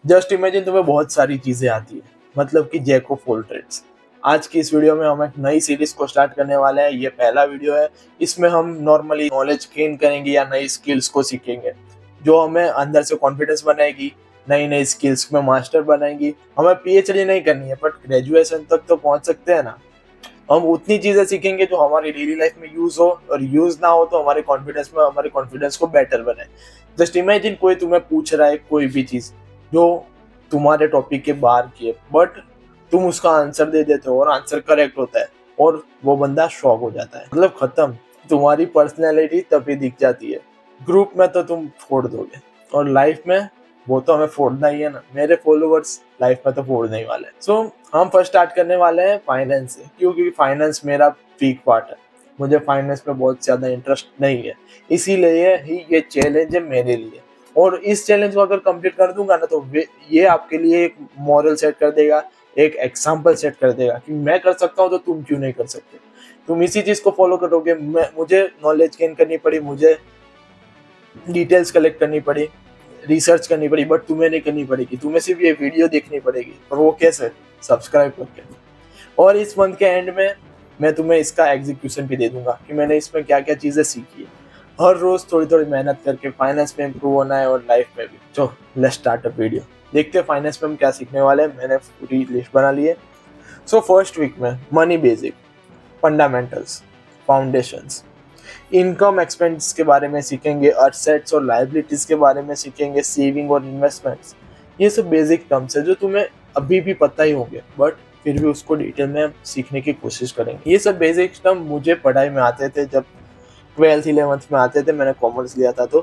Just imagine तुम्हें बहुत सारी चीजें आती है, मतलब कि जैक ऑफ ऑल ट्रेड्स। आज की इस वीडियो में हम एक नई सीरीज को स्टार्ट करने वाले हैं। ये पहला वीडियो है। इसमें हम नॉर्मली नॉलेज गेन करेंगे या नई स्किल्स को सीखेंगे जो हमें अंदर से कॉन्फिडेंस बनाएगी, नई नई स्किल्स में मास्टर बनाएंगी। हमें पीएचडी नहीं करनी है बट ग्रेजुएशन तक तो पहुंच सकते हैं ना। हम उतनी चीजें सीखेंगे जो हमारी डेली लाइफ में यूज हो, और यूज ना हो तो हमारे कॉन्फिडेंस को बेटर बनाए। जस्ट इमेजिन कोई तुम्हें पूछ रहा है कोई भी चीज जो तुम्हारे टॉपिक के बाहर की है, बट तुम उसका आंसर दे देते हो और आंसर करेक्ट होता है और वो बंदा शॉक हो जाता है, मतलब खत्म। तुम्हारी पर्सनैलिटी तभी दिख जाती है। ग्रुप में तो तुम फोड़ दोगे और लाइफ में वो तो हमें फोड़ना ही है ना। मेरे फॉलोअर्स लाइफ में तो फोड़ने ही वाले हैं। सो हम फर्स्ट स्टार्ट करने वाले हैं फाइनेंस से, क्योंकि फाइनेंस मेरा वीक पार्ट है। मुझे फाइनेंस में बहुत ज्यादा इंटरेस्ट नहीं है, इसीलिए ही ये चैलेंज है मेरे लिए। और इस चैलेंज को अगर कंप्लीट कर दूंगा ना तो ये आपके लिए एक मॉरल सेट कर देगा, एक एग्जाम्पल सेट कर देगा कि मैं कर सकता हूँ तो तुम क्यों नहीं कर सकते। तुम इसी चीज को फॉलो करोगे। मुझे नॉलेज गेन करनी पड़ी, मुझे डिटेल्स कलेक्ट करनी पड़ी, रिसर्च करनी पड़ी, बट तुम्हें नहीं करनी पड़ेगी। तुम्हें सिर्फ ये वीडियो देखनी पड़ेगी। और वो कैसे? सब्सक्राइब करके। और इस मंथ के एंड में मैं तुम्हें इसका एग्जीक्यूशन भी दे दूंगा कि मैंने इसमें क्या क्या चीजें सीखी है। हर रोज थोड़ी थोड़ी मेहनत करके फाइनेंस में इम्प्रूव होना है और लाइफ में भी। चलो लेट्स स्टार्ट अ वीडियो। देखते हैं फाइनेंस में हम क्या सीखने वाले हैं। मैंने पूरी लिस्ट बना ली है। सो फर्स्ट वीक में money basic, fundamentals, foundations, income expense के बारे में सीखेंगे, असेट्स और लायबिलिटीज के बारे में सीखेंगे, सेविंग और इन्वेस्टमेंट्स। ये सब बेसिक टर्म्स है जो तुम्हें अभी भी पता ही होंगे, बट फिर भी उसको डिटेल में सीखने की कोशिश करेंगे। ये सब बेसिक टर्म मुझे पढ़ाई में आते थे जब 12th 11th में आते थे। मैंने कॉमर्स लिया था तो।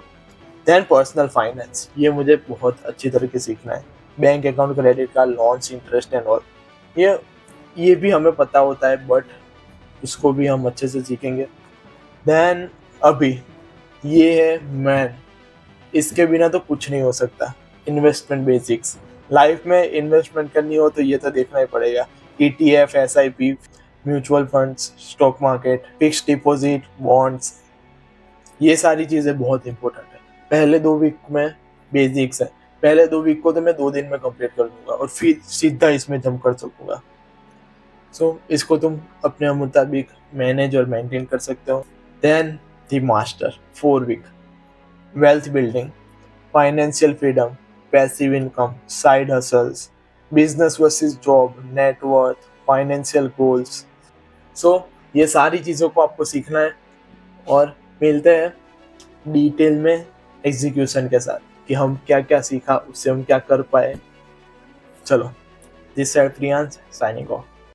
देन पर्सनल फाइनेंस, ये मुझे बहुत अच्छी तरीके से सीखना है। Bank account, credit card, loans, interest and all, ये भी हमें पता होता है बट उसको भी हम अच्छे से सीखेंगे। देन अभी ये है मैन, इसके बिना तो कुछ नहीं हो सकता। इन्वेस्टमेंट बेसिक्स, लाइफ में इन्वेस्टमेंट करनी हो तो ये तो देखना ही पड़ेगा। ETF, SIP, mutual funds, stock market, fix deposit, bonds, ये सारी चीज़ें बहुत इंपॉर्टेंट है। पहले 2 वीक में बेसिक्स है। पहले 2 वीक को तो मैं 2 दिन में कंप्लीट कर दूंगा और फिर सीधा इसमें जंप कर सकूंगा। सो इसको तुम अपने मुताबिक मैनेज और मेंटेन कर सकते हो। Then the master 4 week, wealth building, financial freedom, passive income, side hustles, business versus job, net worth, financial goals. So ये सारी चीज़ों को आपको सीखना है और मिलते हैं डिटेल में एग्जीक्यूशन के साथ कि हम क्या क्या सीखा, उससे हम क्या कर पाए। चलो, this side Priyansh signing off.